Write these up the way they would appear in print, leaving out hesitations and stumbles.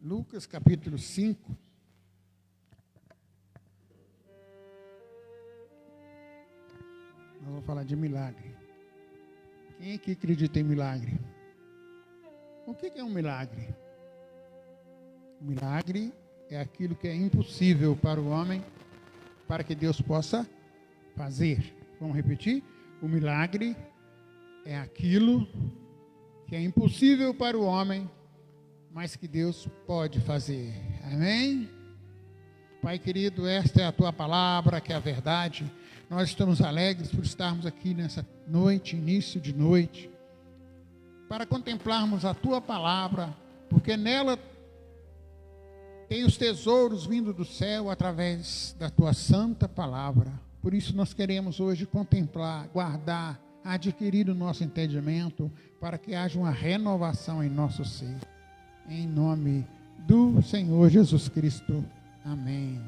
Lucas capítulo 5. Nós vamos falar de milagre. Quem aqui acredita em milagre? O que é um milagre? O milagre é aquilo que é impossível para o homem, para que Deus possa fazer. Vamos repetir? O milagre é aquilo que é impossível para o homem, mas que Deus pode fazer. Amém? Pai querido, esta é a tua palavra, que é a verdade. Nós estamos alegres por estarmos aqui nessa noite, início de noite, para contemplarmos a tua palavra, porque nela tem os tesouros vindo do céu através da tua santa palavra. Por isso nós queremos hoje contemplar, guardar, adquirir o nosso entendimento, para que haja uma renovação em nosso ser. Em nome do Senhor Jesus Cristo. Amém.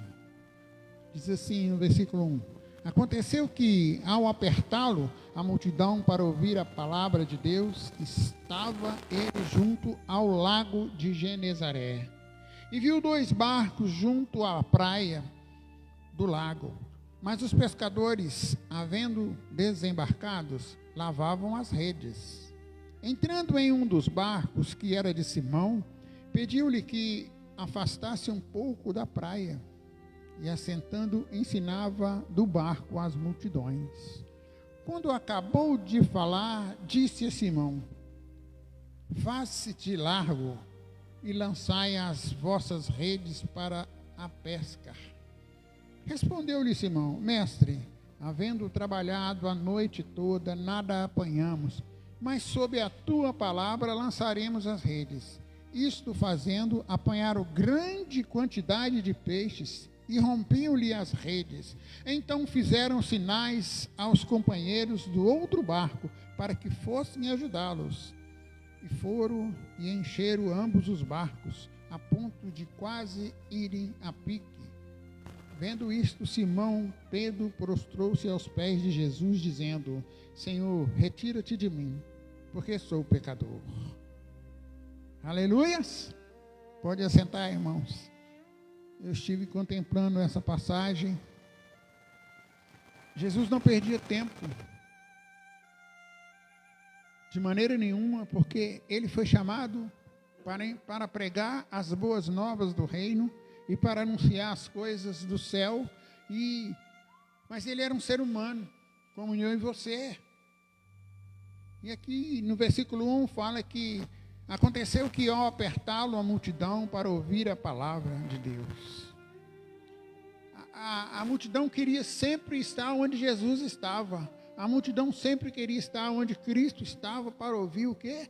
Diz assim no versículo 1. Aconteceu que, ao apertá-lo, a multidão para ouvir a palavra de Deus, estava ele junto ao lago de Genezaré. E viu 2 barcos junto à praia do lago. Mas os pescadores, havendo desembarcados, lavavam as redes. Entrando em um dos barcos, que era de Simão, pediu-lhe que afastasse um pouco da praia. E assentando, ensinava do barco às multidões. Quando acabou de falar, disse a Simão: Faze-te largo e lançai as vossas redes para a pesca. Respondeu-lhe Simão: Mestre, havendo trabalhado a noite toda, nada apanhamos, mas sob a tua palavra lançaremos as redes. Isto fazendo, apanharam grande quantidade de peixes e rompiam-lhe as redes. Então fizeram sinais aos companheiros do outro barco para que fossem ajudá-los. E foram e encheram ambos os barcos, a ponto de quase irem a pique. Vendo isto, Simão Pedro prostrou-se aos pés de Jesus, dizendo: Senhor, retira-te de mim, porque sou pecador. Aleluias! Pode assentar, irmãos. Eu estive contemplando essa passagem. Jesus não perdia tempo, de maneira nenhuma, porque ele foi chamado para pregar as boas novas do reino e para anunciar as coisas do céu. Mas ele era um ser humano, como eu e você. E aqui no versículo 1 fala que aconteceu que, ao apertá-lo, a multidão para ouvir a palavra de Deus. A multidão queria sempre estar onde Jesus estava. A multidão sempre queria estar onde Cristo estava para ouvir o quê?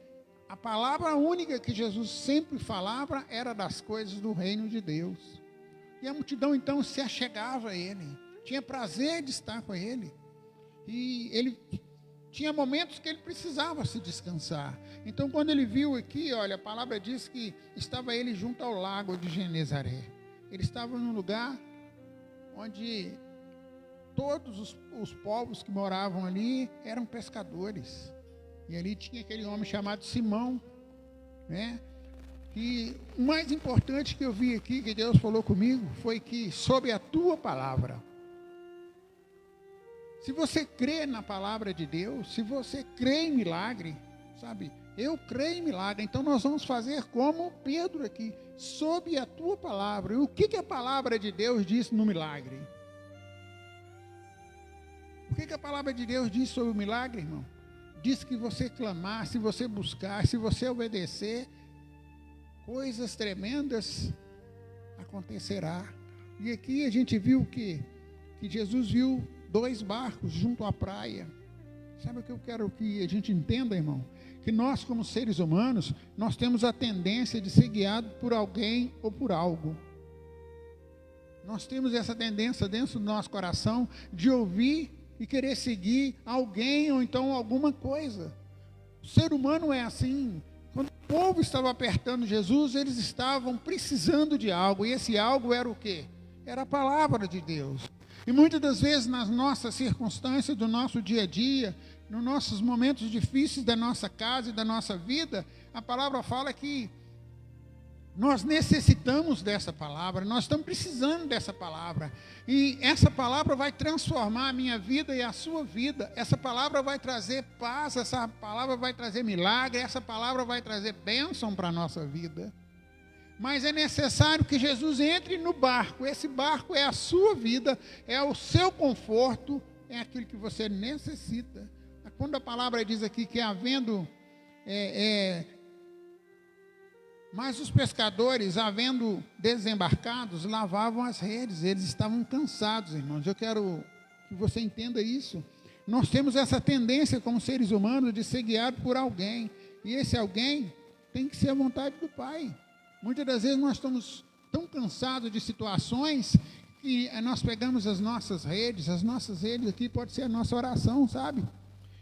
A palavra única que Jesus sempre falava era das coisas do reino de Deus. E a multidão então se achegava a ele, tinha prazer de estar com ele. E ele tinha momentos que ele precisava se descansar. Então, quando ele viu aqui, olha, a palavra diz que estava ele junto ao lago de Genezaré. Ele estava num lugar onde todos os povos que moravam ali eram pescadores. E ali tinha aquele homem chamado Simão, né? E o mais importante que eu vi aqui, que Deus falou comigo, foi que, sob a tua palavra, se você crê na palavra de Deus, se você crê em milagre, sabe? Eu creio em milagre, então nós vamos fazer como Pedro aqui, sob a tua palavra. E o que a palavra de Deus diz no milagre? O que a palavra de Deus diz sobre o milagre, irmão? Diz que você clamar, se você buscar, se você obedecer, coisas tremendas acontecerá. E aqui a gente viu que Jesus viu 2 barcos junto à praia. Sabe o que eu quero que a gente entenda, irmão? Que nós, como seres humanos, nós temos a tendência de ser guiado por alguém ou por algo. Nós temos essa tendência dentro do nosso coração de ouvir e querer seguir alguém ou então alguma coisa. O ser humano é assim. Quando o povo estava apertando Jesus, eles estavam precisando de algo. E esse algo era o quê? Era a palavra de Deus. E muitas das vezes nas nossas circunstâncias do nosso dia a dia, nos nossos momentos difíceis da nossa casa e da nossa vida, a palavra fala que Nós necessitamos dessa palavra, nós estamos precisando dessa palavra. E essa palavra vai transformar a minha vida e a sua vida. Essa palavra vai trazer paz, essa palavra vai trazer milagre, essa palavra vai trazer bênção para a nossa vida. Mas é necessário que Jesus entre no barco. Esse barco é a sua vida, é o seu conforto, é aquilo que você necessita. Quando a palavra diz aqui que havendo... Mas os pescadores, havendo desembarcados, lavavam as redes. Eles estavam cansados, irmãos. Eu quero que você entenda isso. Nós temos essa tendência como seres humanos de ser guiado por alguém. E esse alguém tem que ser a vontade do Pai. Muitas das vezes nós estamos tão cansados de situações que nós pegamos as nossas redes aqui pode ser a nossa oração, sabe?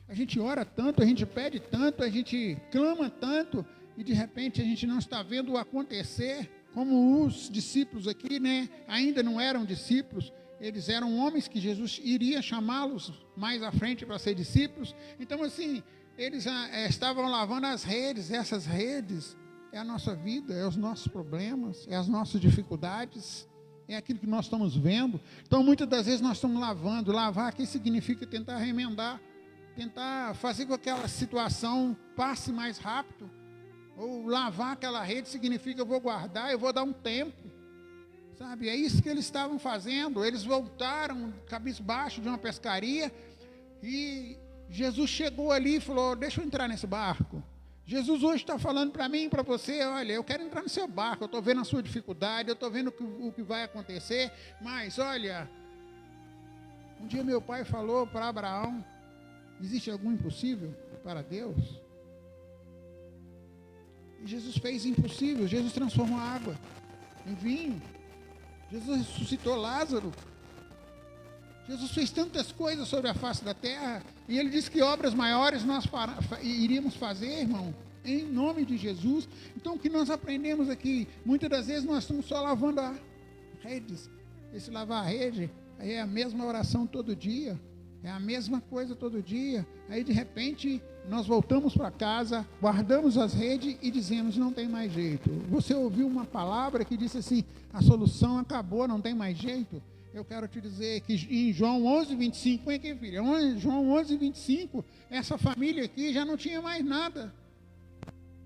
A gente ora tanto, a gente pede tanto, a gente clama tanto, e de repente a gente não está vendo o acontecer, como os discípulos aqui, né? Ainda não eram discípulos, eles eram homens que Jesus iria chamá-los mais à frente para ser discípulos. Então assim, eles estavam lavando as redes. Essas redes é a nossa vida, é os nossos problemas, é as nossas dificuldades, é aquilo que nós estamos vendo. Então muitas das vezes nós estamos lavando. Lavar aqui significa tentar remendar, tentar fazer com que aquela situação passe mais rápido. Ou lavar aquela rede significa eu vou guardar, eu vou dar um tempo. Sabe, é isso que eles estavam fazendo. Eles voltaram cabisbaixo de uma pescaria e Jesus chegou ali e falou: deixa eu entrar nesse barco. Jesus hoje está falando para mim e para você: olha, eu quero entrar no seu barco, eu estou vendo a sua dificuldade, eu estou vendo o que vai acontecer, mas olha, um dia meu pai falou para Abraão: existe algum impossível para Deus? E Jesus fez impossível. Jesus transformou a água em vinho. Jesus ressuscitou Lázaro. Jesus fez tantas coisas sobre a face da terra, e ele disse que obras maiores nós iríamos fazer, irmão, em nome de Jesus. Então o que nós aprendemos aqui, muitas das vezes nós estamos só lavando a redes. Esse lavar a rede aí é a mesma oração todo dia, é a mesma coisa todo dia. Aí de repente nós voltamos para casa, guardamos as redes e dizemos: não tem mais jeito. Você ouviu uma palavra que disse assim: a solução acabou, não tem mais jeito? Eu quero te dizer que em João 11:25, põe aqui, filha, João 11:25, essa família aqui já não tinha mais nada,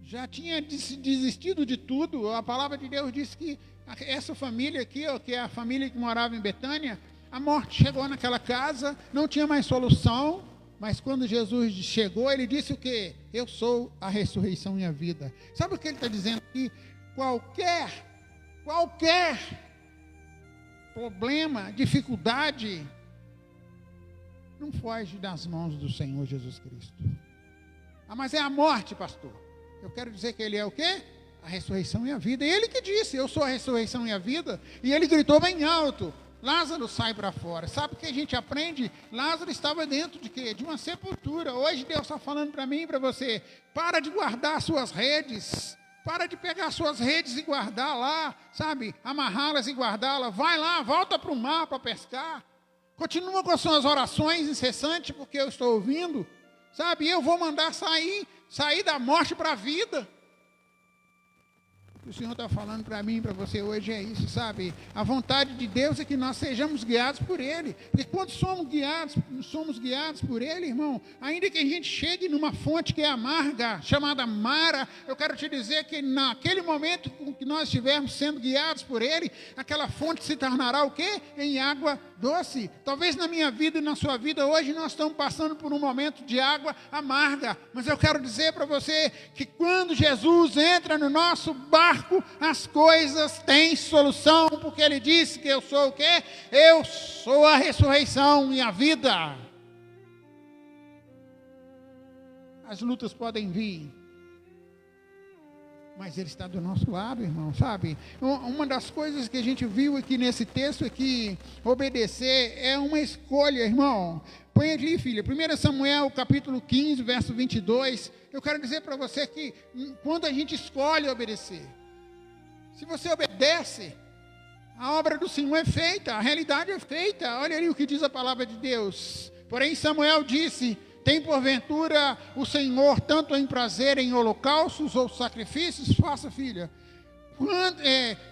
já tinha desistido de tudo. A palavra de Deus diz que essa família aqui, que é a família que morava em Betânia, a morte chegou naquela casa, não tinha mais solução. Mas quando Jesus chegou, ele disse o quê? Eu sou a ressurreição e a vida. Sabe o que ele está dizendo aqui? Qualquer problema, dificuldade, não foge das mãos do Senhor Jesus Cristo. Ah, mas é a morte, pastor. Eu quero dizer que ele é o quê? A ressurreição e a vida. E ele que disse: eu sou a ressurreição e a vida. E ele gritou bem alto: Lázaro, sai para fora. Sabe o que a gente aprende? Lázaro estava dentro de quê? De uma sepultura. Hoje Deus está falando para mim e para você: para de guardar suas redes. Para de pegar suas redes e guardar lá, sabe? Amarrá-las e guardá-las. Vai lá, volta para o mar para pescar. Continua com as suas orações incessantes, porque eu estou ouvindo. Sabe? Eu vou mandar sair da morte para a vida. O que o Senhor está falando para mim e para você hoje é isso, sabe? A vontade de Deus é que nós sejamos guiados por Ele. Porque quando somos guiados por Ele, irmão, ainda que a gente chegue numa fonte que é amarga, chamada Mara, eu quero te dizer que naquele momento que nós estivermos sendo guiados por Ele, aquela fonte se tornará o quê? Em água doce. Talvez na minha vida e na sua vida hoje nós estamos passando por um momento de água amarga, mas eu quero dizer para você que quando Jesus entra no nosso barco, as coisas têm solução, porque Ele disse que eu sou o quê? Eu sou a ressurreição e a vida. As lutas podem vir, mas Ele está do nosso lado, irmão, sabe? Uma das coisas que a gente viu aqui nesse texto é que obedecer é uma escolha, irmão. Põe ali, filha, 1 Samuel, capítulo 15, verso 22. Eu quero dizer para você que quando a gente escolhe obedecer, se você obedece, a obra do Senhor é feita, a realidade é feita. Olha ali o que diz a palavra de Deus. Porém Samuel disse: tem porventura o Senhor tanto em prazer em holocaustos ou sacrifícios? Faça, filha.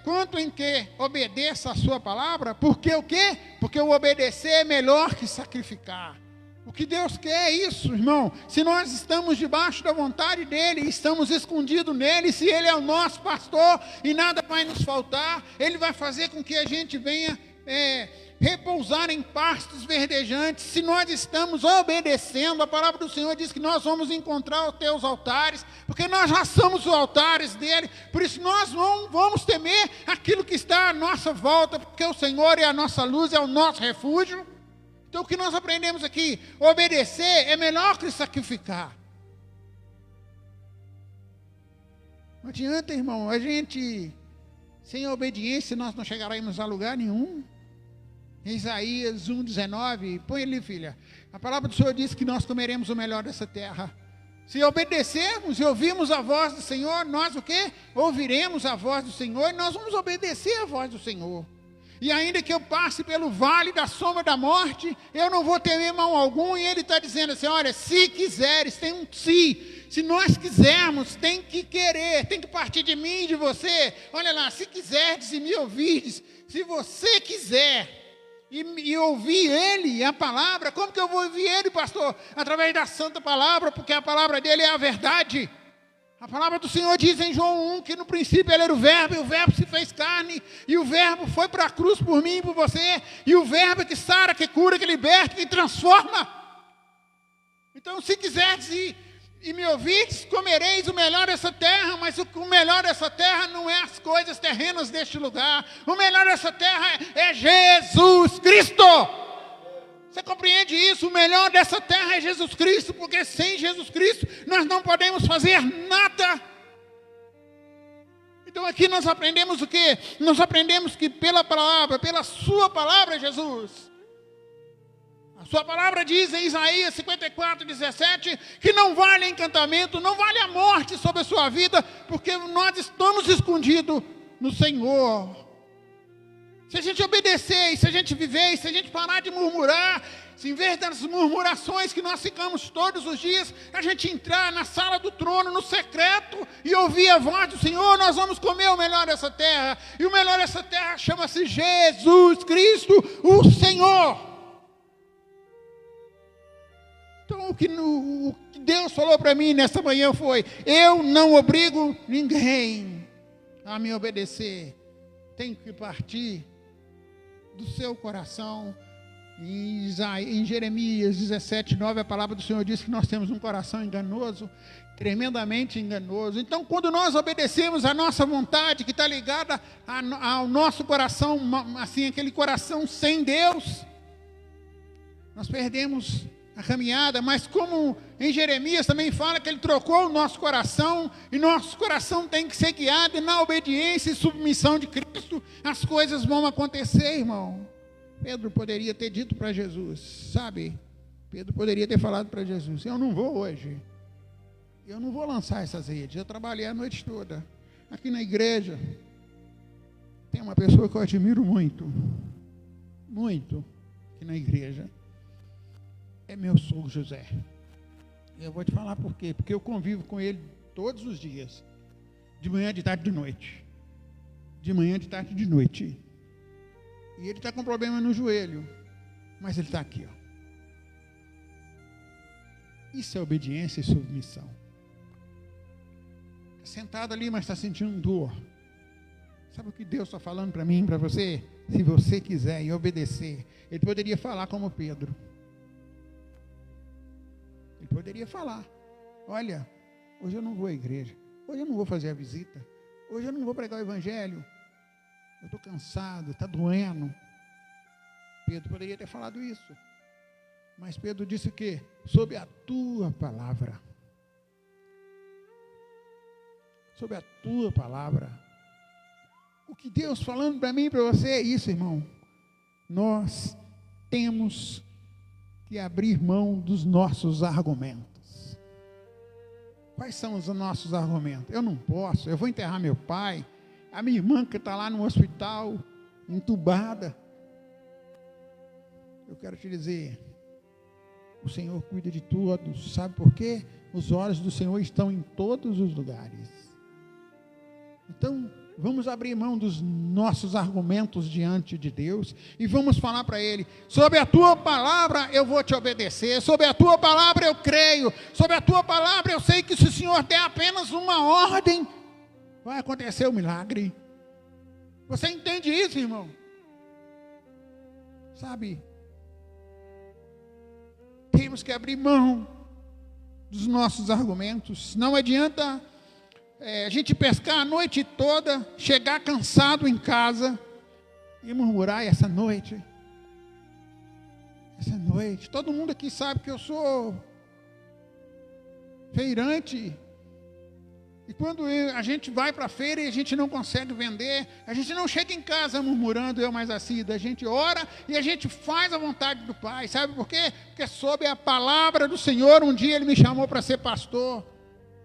quanto em que obedeça a sua palavra, porque o quê? Porque o obedecer é melhor que sacrificar. O que Deus quer é isso, irmão. Se nós estamos debaixo da vontade dEle, estamos escondidos nele, se Ele é o nosso pastor e nada vai nos faltar, Ele vai fazer com que a gente venha repousar em pastos verdejantes. Se nós estamos obedecendo, a palavra do Senhor diz que nós vamos encontrar os teus altares, porque nós já somos os altares dele, por isso nós não vamos temer aquilo que está à nossa volta, porque o Senhor é a nossa luz, é o nosso refúgio. Então o que nós aprendemos aqui? Obedecer é melhor que sacrificar. Não adianta, irmão, a gente, sem obediência, nós não chegaremos a lugar nenhum. Isaías 1,19, põe ali, filha. A palavra do Senhor diz que nós comeremos o melhor dessa terra. Se obedecermos e ouvirmos a voz do Senhor, nós o quê? Ouviremos a voz do Senhor e nós vamos obedecer a voz do Senhor. E ainda que eu passe pelo vale da sombra da morte, eu não vou temer mal algum. E ele está dizendo assim, olha, se quiseres, tem um se nós quisermos, tem que querer, tem que partir de mim e de você. Olha lá, se quiserdes e me ouvirdes, se você quiser e ouvir ele, a palavra, como que eu vou ouvir ele, pastor? Através da santa palavra, porque a palavra dele é a verdade. A palavra do Senhor diz em João 1 que no princípio ele era o verbo, e o verbo se fez carne, e o verbo foi para a cruz por mim e por você, e o verbo que sara, que cura, que liberta, que transforma. Então, se quiserdes e me ouvirdes, comereis o melhor dessa terra, mas o melhor dessa terra não é as coisas terrenas deste lugar, o melhor dessa terra é Jesus Cristo. Você compreende isso? O melhor dessa terra é Jesus Cristo, porque sem Jesus Cristo nós não podemos fazer nada. Então aqui nós aprendemos o quê? Nós aprendemos que pela palavra, pela sua palavra, Jesus, a sua palavra diz em Isaías 54:17, que não vale encantamento, não vale a morte sobre a sua vida, porque nós estamos escondidos no Senhor. Se a gente obedecer, se a gente viver, se a gente parar de murmurar, se em vez das murmurações que nós ficamos todos os dias, a gente entrar na sala do trono, no secreto, e ouvir a voz do Senhor, nós vamos comer o melhor dessa terra. E o melhor dessa terra chama-se Jesus Cristo, o Senhor. Então o que Deus falou para mim nessa manhã foi, eu não obrigo ninguém a me obedecer. Tem que partir do seu coração. Em Jeremias 17:9, a palavra do Senhor diz que nós temos um coração enganoso, tremendamente enganoso. Então, quando nós obedecemos a nossa vontade, que está ligada ao nosso coração, assim, aquele coração sem Deus, nós perdemos a caminhada. Mas como em Jeremias também fala que ele trocou o nosso coração, e nosso coração tem que ser guiado na obediência e submissão de Cristo, as coisas vão acontecer, irmão. Pedro poderia ter dito para Jesus, sabe? Pedro poderia ter falado para Jesus, eu não vou hoje, eu não vou lançar essas redes, eu trabalhei a noite toda. Aqui na igreja tem uma pessoa que eu admiro muito, muito, aqui na igreja, é meu sogro José. Eu vou te falar por quê, porque eu convivo com ele todos os dias, de manhã, de tarde, de noite, de manhã, de tarde, de noite. E ele está com problema no joelho, mas ele está aqui, ó. Isso é obediência e submissão. Está sentado ali, mas está sentindo dor. Sabe o que Deus está falando para mim, para você? Se você quiser e obedecer, ele poderia falar como Pedro. Ele poderia falar, olha, hoje eu não vou à igreja, hoje eu não vou fazer a visita, hoje eu não vou pregar o evangelho, eu estou cansado, está doendo. Pedro poderia ter falado isso. Mas Pedro disse o quê? Sob a tua palavra. Sob a tua palavra. O que Deus falando para mim e para você é isso, irmão. Nós temos que abrir mão dos nossos argumentos. Quais são os nossos argumentos? Eu não posso, eu vou enterrar meu pai. A minha irmã que está lá no hospital, entubada. Eu quero te dizer, o Senhor cuida de todos. Sabe por quê? Os olhos do Senhor estão em todos os lugares. Então, vamos abrir mão dos nossos argumentos diante de Deus e vamos falar para Ele: sob a Tua palavra eu vou te obedecer, sob a Tua palavra eu creio, sob a Tua palavra eu sei que se o Senhor der apenas uma ordem, vai acontecer o milagre. Você entende isso, irmão? Sabe, temos que abrir mão dos nossos argumentos. Não adianta a gente pescar a noite toda, chegar cansado em casa e murmurar. Essa noite, todo mundo aqui sabe que eu sou feirante, e quando a gente vai para a feira e a gente não consegue vender, a gente não chega em casa murmurando, eu mais assim, a gente ora e a gente faz a vontade do Pai. Sabe por quê? Porque sob a palavra do Senhor, um dia Ele me chamou para ser pastor.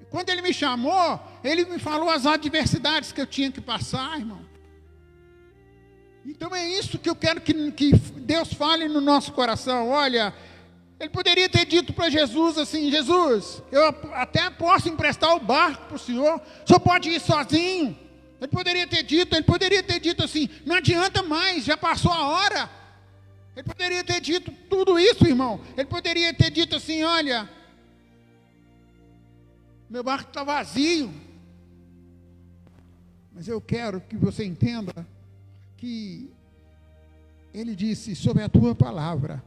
E quando Ele me chamou, Ele me falou as adversidades que eu tinha que passar, irmão. Então é isso que eu quero que Deus fale no nosso coração. Olha, Ele poderia ter dito para Jesus assim: Jesus, eu até posso emprestar o barco para o senhor pode ir sozinho. Ele poderia ter dito assim: não adianta mais, já passou a hora. Ele poderia ter dito tudo isso, irmão. Ele poderia ter dito assim: olha, meu barco está vazio. Mas eu quero que você entenda que Ele disse: sob a tua palavra.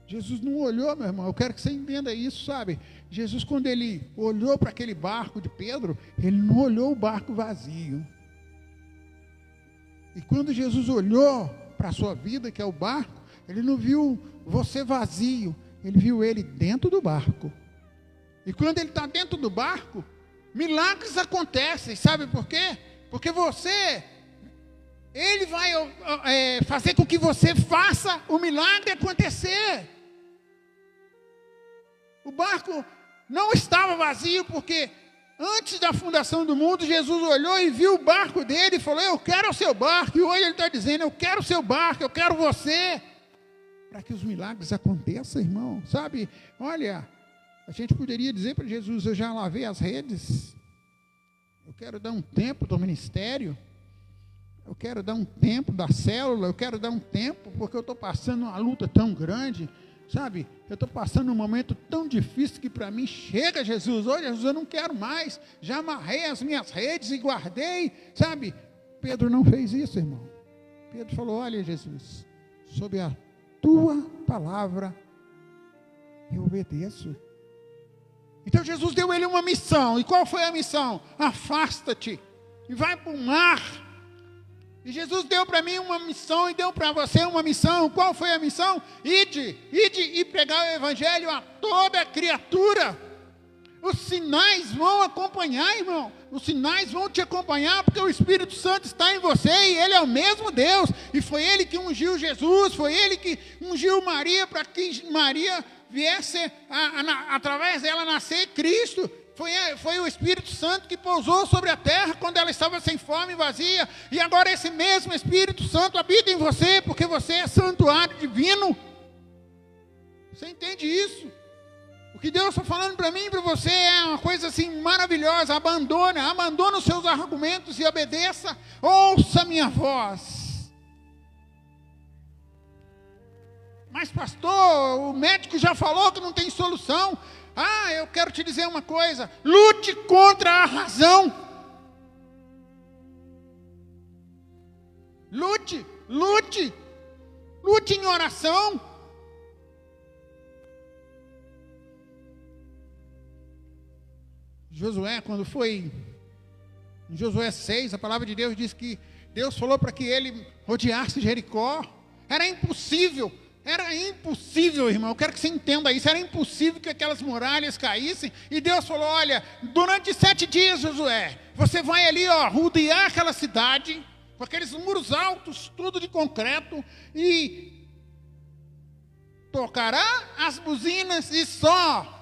Jesus não olhou, meu irmão, eu quero que você entenda isso, sabe? Jesus, quando Ele olhou para aquele barco de Pedro, Ele não olhou o barco vazio. E quando Jesus olhou para a sua vida, que é o barco, Ele não viu você vazio, Ele viu ele dentro do barco. E quando Ele está dentro do barco, milagres acontecem, sabe por quê? Porque Ele vai fazer com que você faça o milagre acontecer. O barco não estava vazio, porque antes da fundação do mundo, Jesus olhou e viu o barco dele e falou: eu quero o seu barco. E hoje Ele está dizendo: eu quero o seu barco, eu quero você. Para que os milagres aconteçam, irmão. Sabe, olha, a gente poderia dizer para Jesus: eu já lavei as redes, eu quero dar um tempo do ministério, eu quero dar um tempo da célula, eu quero dar um tempo, porque eu estou passando uma luta tão grande, sabe? Eu estou passando um momento tão difícil que para mim chega, Jesus. Olha, Jesus, eu não quero mais, já amarrei as minhas redes e guardei, sabe? Pedro não fez isso, irmão. Pedro falou: olha, Jesus, sob a tua palavra eu obedeço. Então Jesus deu ele uma missão. E qual foi a missão? Afasta-te e vai para o mar. E Jesus deu para mim uma missão e deu para você uma missão. Qual foi a missão? Ide e pregar o evangelho a toda criatura. Os sinais vão acompanhar, irmão. Os sinais vão te acompanhar, porque o Espírito Santo está em você e Ele é o mesmo Deus. E foi Ele que ungiu Jesus, foi Ele que ungiu Maria, para que Maria viesse, através dela, nascer Cristo. Foi o Espírito Santo que pousou sobre a terra quando ela estava sem fome e vazia. E agora esse mesmo Espírito Santo habita em você, porque você é santuário divino. Você entende isso? O que Deus está falando para mim e para você é uma coisa assim maravilhosa. Abandona os seus argumentos e obedeça. Ouça a minha voz. Mas pastor, o médico já falou que não tem solução. Eu quero te dizer uma coisa: lute contra a razão. Lute em oração. Josué, quando foi em Josué 6, a palavra de Deus diz que Deus falou para que ele rodeasse Jericó. Era impossível, irmão. Eu quero que você entenda isso. Era impossível que aquelas muralhas caíssem. E Deus falou: olha, durante 7 dias, Josué, você vai ali, rodear aquela cidade, com aqueles muros altos, tudo de concreto, e tocará as buzinas e só.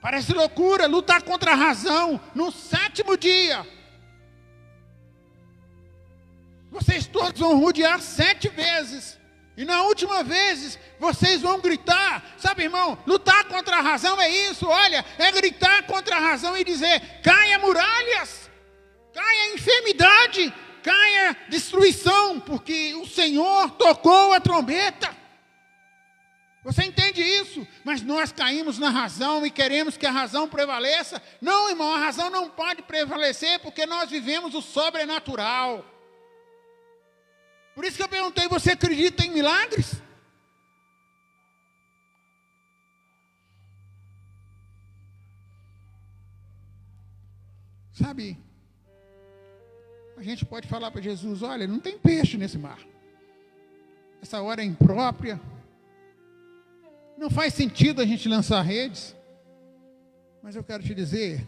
Parece loucura, lutar contra a razão. No 7º dia, vocês todos vão rodear 7 vezes. E na última vez, vocês vão gritar. Sabe, irmão, lutar contra a razão é isso. Olha, é gritar contra a razão e dizer: caia muralhas. caia enfermidade, caia destruição, porque o Senhor tocou a trombeta. Você entende isso? Mas nós caímos na razão e queremos que a razão prevaleça. Não, irmão, a razão não pode prevalecer porque nós vivemos o sobrenatural. Por isso que eu perguntei, você acredita em milagres? Sabe, a gente pode falar para Jesus, olha, não tem peixe nesse mar. Essa hora é imprópria. Não faz sentido a gente lançar redes. Mas eu quero te dizer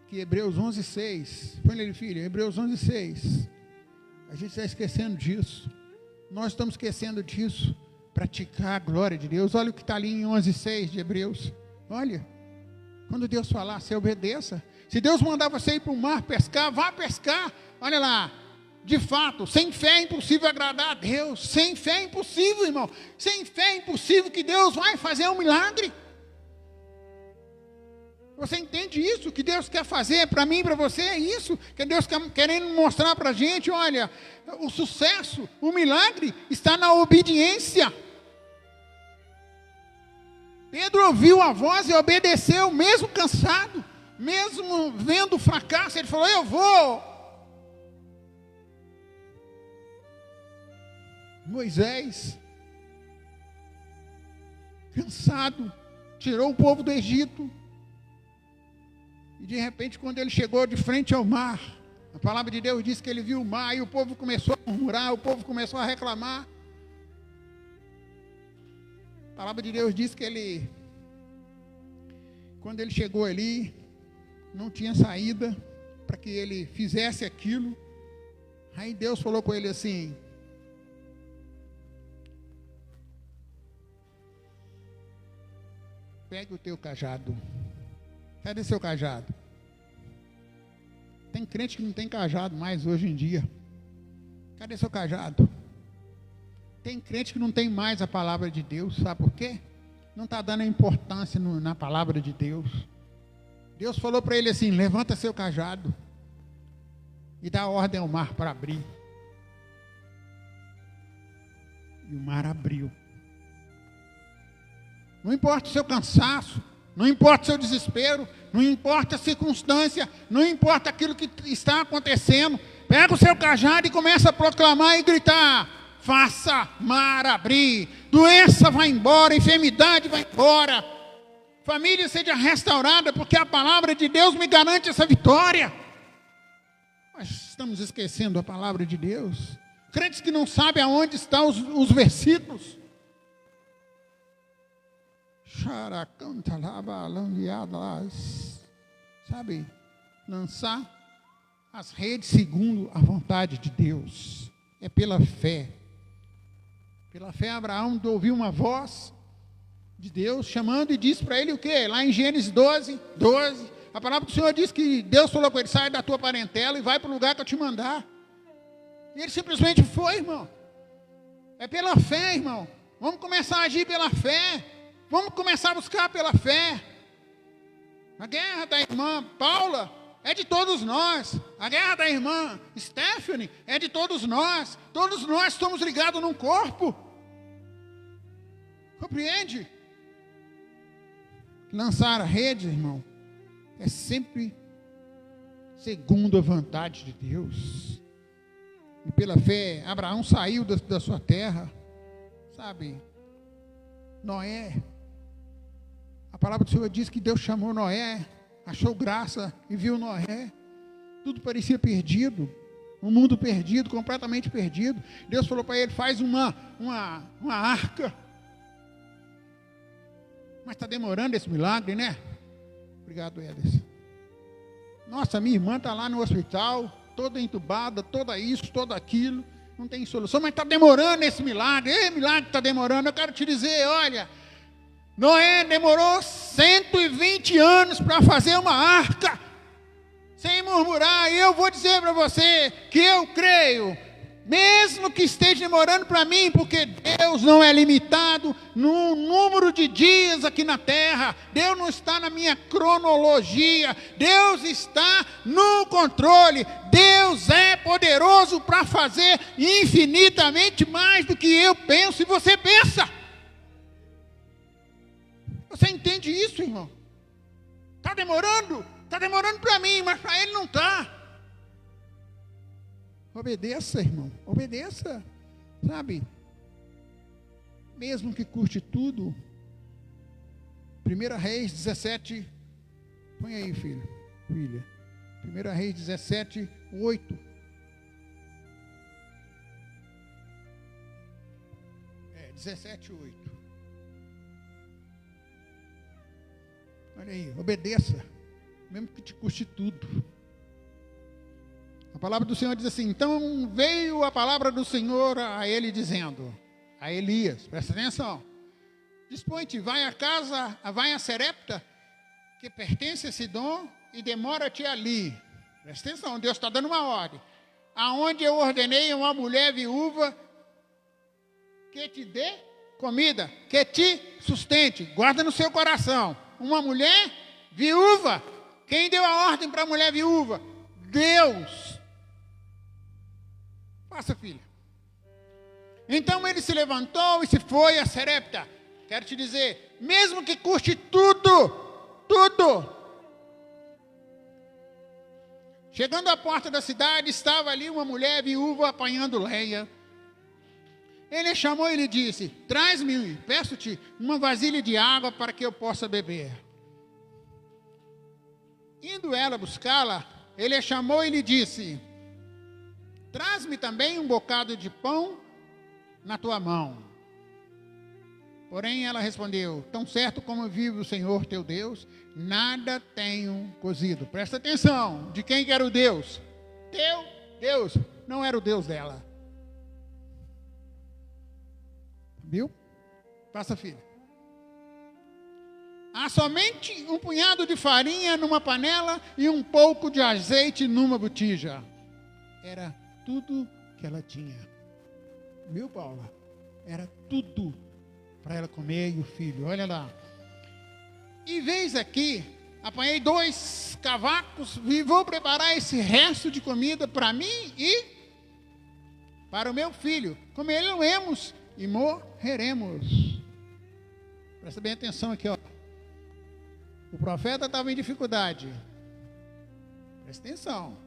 que Hebreus 11:6, põe ele, filho, Hebreus 11:6, a gente está esquecendo disso. Nós estamos esquecendo disso. Praticar a glória de Deus. Olha o que está ali em 11:6 de Hebreus. Olha, quando Deus falar, você obedeça. Se Deus mandar você ir para o mar pescar, vá pescar. Olha lá, de fato, sem fé é impossível agradar a Deus. Sem fé é impossível, irmão. Sem fé é impossível que Deus vai fazer um milagre. Você entende isso? Que Deus quer fazer para mim e para você é isso. Que Deus querendo mostrar para a gente, olha, o sucesso, o milagre está na obediência. Pedro ouviu a voz e obedeceu, mesmo cansado, mesmo vendo o fracasso, ele falou, eu vou. Moisés, cansado, tirou o povo do Egito. E de repente, quando ele chegou de frente ao mar, a palavra de Deus diz que ele viu o mar e o povo começou a murmurar, o povo começou a reclamar. A palavra de Deus diz que quando ele chegou ali, não tinha saída para que ele fizesse aquilo. Aí Deus falou com ele assim, pegue o teu cajado. Cadê seu cajado? Tem crente que não tem cajado mais hoje em dia. Cadê seu cajado? Tem crente que não tem mais a palavra de Deus, sabe por quê? Não está dando importância na palavra de Deus. Deus falou para ele assim, levanta seu cajado e dá ordem ao mar para abrir. E o mar abriu. Não importa o seu cansaço, não importa o seu desespero, não importa a circunstância, não importa aquilo que está acontecendo, pega o seu cajado e começa a proclamar e gritar, faça mar abrir, doença vai embora, enfermidade vai embora, família seja restaurada, porque a palavra de Deus me garante essa vitória. Mas estamos esquecendo a palavra de Deus, crentes que não sabem aonde estão os versículos. Sabe, lançar as redes segundo a vontade de Deus, é pela fé. Pela fé, Abraão ouviu uma voz de Deus chamando e disse para ele o quê? Lá em Gênesis 12, a palavra do Senhor diz que Deus falou com ele, sai da tua parentela e vai para o lugar que eu te mandar. E ele simplesmente foi, irmão. É pela fé, irmão. Vamos começar a agir pela fé. Vamos começar a buscar pela fé. A guerra da irmã Paula é de todos nós. A guerra da irmã Stephanie é de todos nós. Todos nós estamos ligados num corpo. Compreende? Lançar a rede, irmão, é sempre segundo a vontade de Deus. E pela fé, Abraão saiu da sua terra. Sabe, Noé, a palavra do Senhor diz que Deus chamou Noé, achou graça e viu Noé. Tudo parecia perdido, um mundo perdido, completamente perdido. Deus falou para ele, faz uma arca. Mas está demorando esse milagre, né? Obrigado, Ederson. Nossa, minha irmã está lá no hospital, toda entubada, toda isso, toda aquilo. Não tem solução, mas está demorando esse milagre. Ei, milagre está demorando. Eu quero te dizer, olha, Noé demorou 120 anos para fazer uma arca, sem murmurar. E eu vou dizer para você que eu creio, mesmo que esteja demorando para mim, porque Deus não é limitado no número de dias aqui na terra, Deus não está na minha cronologia, Deus está no controle, Deus é poderoso para fazer infinitamente mais do que eu penso e você pensa. Você entende isso, irmão? Está demorando para mim, mas para Ele não está. Obedeça, irmão, obedeça, sabe? Mesmo que custe tudo. 1 Reis 17, põe aí, filha. 1 Reis 17, 8. 17, 8. Olha aí, obedeça, mesmo que te custe tudo. A palavra do Senhor diz assim: então veio a palavra do Senhor a ele dizendo, a Elias, presta atenção, dispõe-te, vai a Serepta, que pertence a Sidom, e demora-te ali. Presta atenção, Deus está dando uma ordem. Aonde eu ordenei uma mulher viúva que te dê comida, que te sustente. Guarda no seu coração. Uma mulher viúva. Quem deu a ordem para a mulher viúva? Deus. Faça, filha. Então ele se levantou e se foi a Serepta. Quero te dizer, mesmo que custe tudo. Chegando à porta da cidade, estava ali uma mulher viúva apanhando lenha. Ele chamou e lhe disse: traz-me, peço-te, uma vasilha de água para que eu possa beber. Indo ela buscá-la, ele chamou e lhe disse: traz-me também um bocado de pão na tua mão. Porém ela respondeu: tão certo como vive o Senhor teu Deus, nada tenho cozido. Presta atenção, de quem que era o Deus? Teu Deus, não era o Deus dela. Viu? Passa, filha. Há somente um punhado de farinha numa panela e um pouco de azeite numa botija. Era tudo que ela tinha. Viu, Paula? Era tudo para ela comer e o filho. Olha lá. E veis aqui, apanhei 2 cavacos e vou preparar esse resto de comida para mim e para o meu filho. Comeremos e morreremos. Presta bem atenção aqui, ó. O profeta estava em dificuldade. Presta atenção.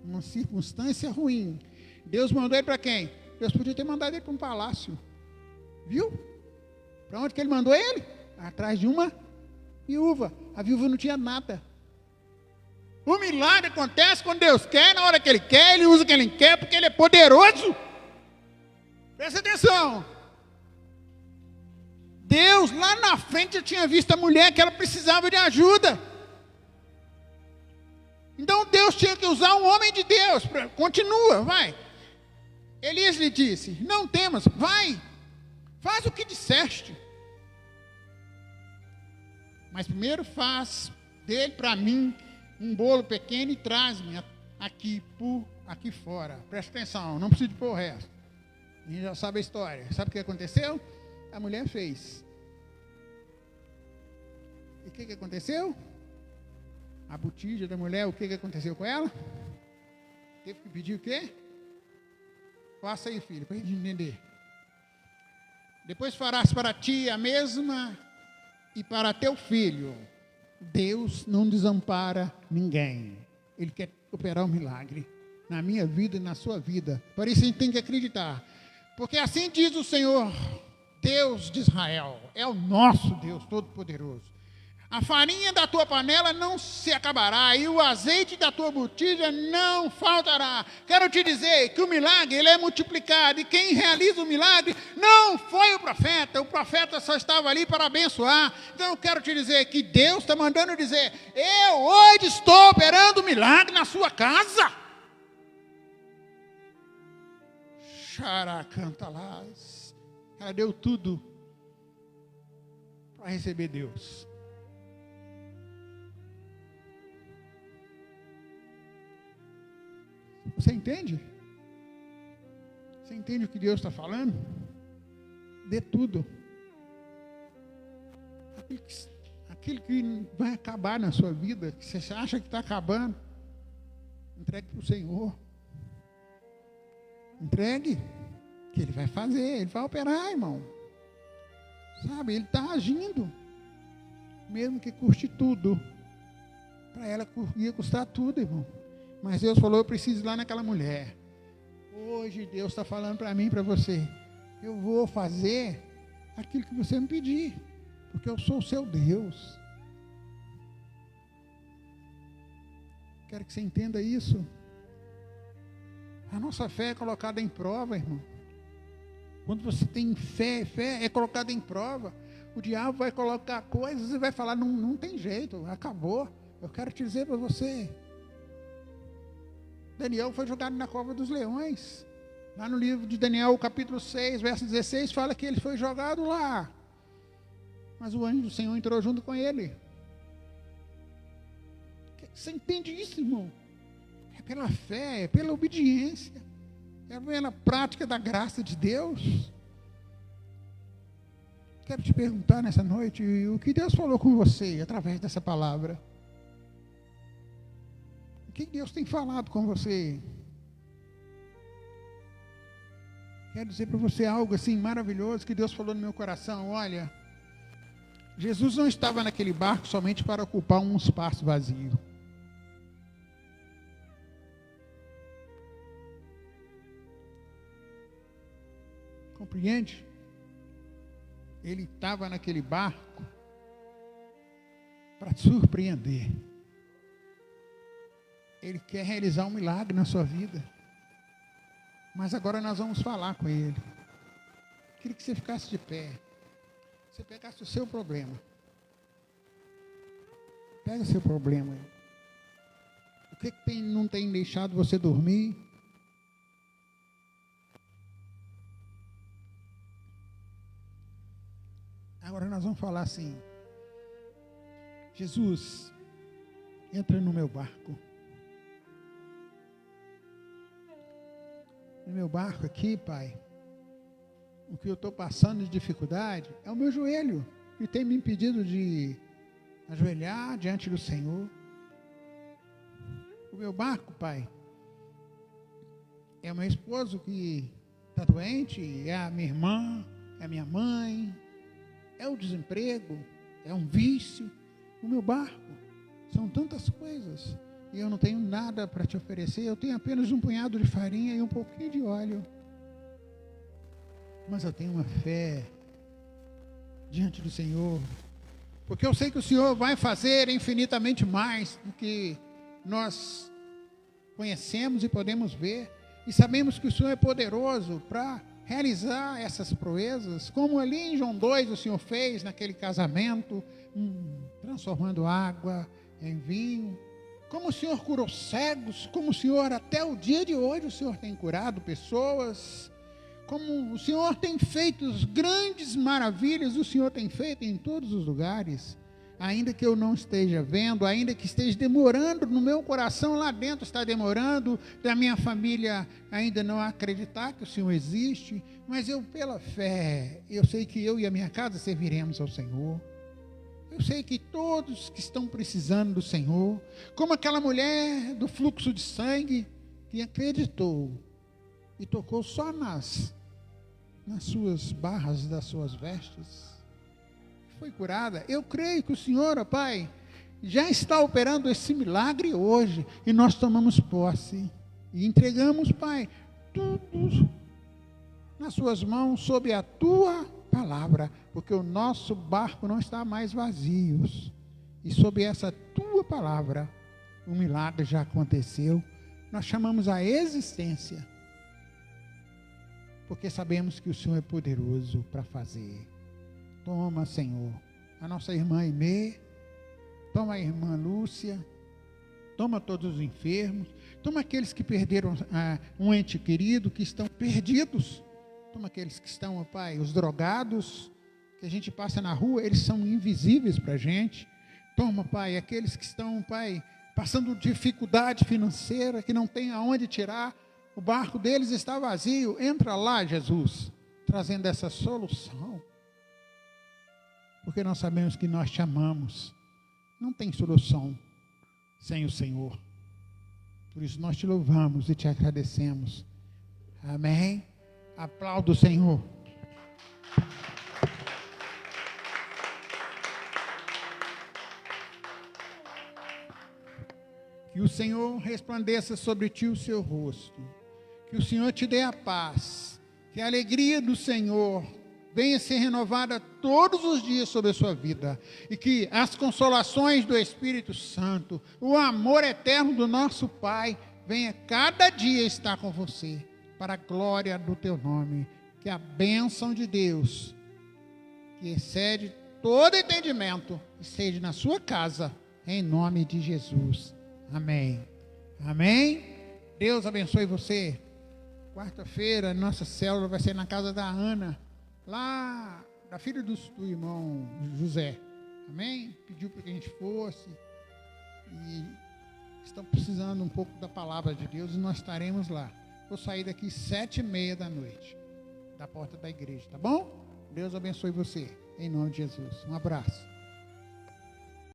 Uma circunstância ruim. Deus mandou ele para quem? Deus podia ter mandado ele para um palácio. Viu? Para onde que ele mandou ele? Atrás de uma viúva. A viúva não tinha nada. O milagre acontece quando Deus quer, na hora que Ele quer, Ele usa o que Ele quer, porque Ele é poderoso. Presta atenção. Deus lá na frente já tinha visto a mulher que ela precisava de ajuda. Então Deus tinha que usar um homem de Deus. Continua, vai. Elias lhe disse: não temas, vai, faz o que disseste. Mas primeiro faz dele para mim um bolo pequeno e traz-me aqui fora. Presta atenção, não preciso pôr o resto. A gente já sabe a história. Sabe o que aconteceu? A mulher fez. E o que aconteceu? A botija da mulher, o que aconteceu com ela? Teve que pedir o quê? Faça aí, filho, para a gente entender. Depois farás para ti a mesma e para teu filho. Deus não desampara ninguém. Ele quer operar um milagre na minha vida e na sua vida. Por isso a gente tem que acreditar. Porque assim diz o Senhor, Deus de Israel, é o nosso Deus Todo-Poderoso. A farinha da tua panela não se acabará e o azeite da tua botija não faltará. Quero te dizer que o milagre ele é multiplicado e quem realiza o milagre não foi o profeta só estava ali para abençoar. Então eu quero te dizer que Deus está mandando dizer, eu hoje estou operando um milagre na sua casa. Xaracantalás. Ela deu tudo para receber Deus. Você entende? Você entende o que Deus está falando? Dê tudo. Aquilo que vai acabar na sua vida, que você acha que está acabando, entregue para o Senhor. Entregue, que Ele vai fazer, Ele vai operar, irmão. Sabe, Ele está agindo. Mesmo que custe tudo. Para ela ia custar tudo, irmão. Mas Deus falou, eu preciso ir lá naquela mulher. Hoje Deus está falando para mim e para você. Eu vou fazer aquilo que você me pedir. Porque eu sou o seu Deus. Quero que você entenda isso. A nossa fé é colocada em prova, irmão. Quando você tem fé é colocada em prova. O diabo vai colocar coisas e vai falar, não tem jeito, acabou. Eu quero te dizer para você. Daniel foi jogado na cova dos leões. Lá no livro de Daniel, capítulo 6, verso 16, fala que ele foi jogado lá. Mas o anjo do Senhor entrou junto com ele. Você entende isso, irmão? É pela fé, é pela obediência, é pela prática da graça de Deus. Quero te perguntar nessa noite, o que Deus falou com você através dessa palavra? O que Deus tem falado com você? Quero dizer para você algo assim maravilhoso que Deus falou no meu coração. Olha, Jesus não estava naquele barco somente para ocupar um espaço vazio. Compreende? Ele estava naquele barco para te surpreender. Ele quer realizar um milagre na sua vida. Mas agora nós vamos falar com Ele. Queria que você ficasse de pé. Você pegasse o seu problema. Pega o seu problema. O que não tem deixado você dormir? Agora nós vamos falar assim. Jesus, entra no meu barco. No meu barco aqui, Pai, o que eu estou passando de dificuldade é o meu joelho, que tem me impedido de ajoelhar diante do Senhor. O meu barco, Pai, é o meu esposo que está doente, é a minha irmã, é a minha mãe, é o desemprego, é um vício. O meu barco são tantas coisas. E eu não tenho nada para te oferecer. Eu tenho apenas um punhado de farinha e um pouquinho de óleo. Mas eu tenho uma fé diante do Senhor. Porque eu sei que o Senhor vai fazer infinitamente mais do que nós conhecemos e podemos ver. E sabemos que o Senhor é poderoso para realizar essas proezas. Como ali em João 2 o Senhor fez naquele casamento, transformando água em vinho. Como o Senhor curou cegos, como o Senhor até o dia de hoje o Senhor tem curado pessoas, como o Senhor tem feito grandes maravilhas, o Senhor tem feito em todos os lugares, ainda que eu não esteja vendo, ainda que esteja demorando no meu coração, lá dentro está demorando, da minha família ainda não acreditar que o Senhor existe, mas eu pela fé, eu sei que eu e a minha casa serviremos ao Senhor. Eu sei que todos que estão precisando do Senhor, como aquela mulher do fluxo de sangue, que acreditou e tocou só nas suas barras das suas vestes, foi curada. Eu creio que o Senhor, ó Pai, já está operando esse milagre hoje, e nós tomamos posse, e entregamos, Pai, tudo nas suas mãos, sob a Tua palavra, porque o nosso barco não está mais vazio, e sob essa Tua palavra, um milagre já aconteceu. Nós chamamos a existência, porque sabemos que o Senhor é poderoso para fazer. Toma, Senhor, a nossa irmã Aimee, toma a irmã Lúcia, toma todos os enfermos, toma aqueles que perderam um ente querido, que estão perdidos. Toma aqueles que estão, ó Pai, os drogados, que a gente passa na rua, eles são invisíveis para a gente. Toma, Pai, aqueles que estão, Pai, passando dificuldade financeira, que não tem aonde tirar, O barco deles está vazio. Entra lá, Jesus, trazendo essa solução. Porque nós sabemos que nós te amamos. Não tem solução sem o Senhor. Por isso nós te louvamos e te agradecemos. Amém? Aplauda o Senhor. Que o Senhor resplandeça sobre ti o seu rosto. Que o Senhor te dê a paz. Que a alegria do Senhor venha ser renovada todos os dias sobre a sua vida. E que as consolações do Espírito Santo, o amor eterno do nosso Pai, venha cada dia estar com você. Para a glória do teu nome. Que a bênção de Deus, que excede todo entendimento, esteja na sua casa, em nome de Jesus. Amém. Amém. Deus abençoe você. Quarta-feira, nossa célula vai ser na casa da Ana, lá da filha do irmão José. Amém? Pediu para que a gente fosse. E estão precisando um pouco da palavra de Deus e nós estaremos lá. Vou sair daqui 7h30 da noite, da porta da igreja, tá bom? Deus abençoe você, em nome de Jesus. Um abraço.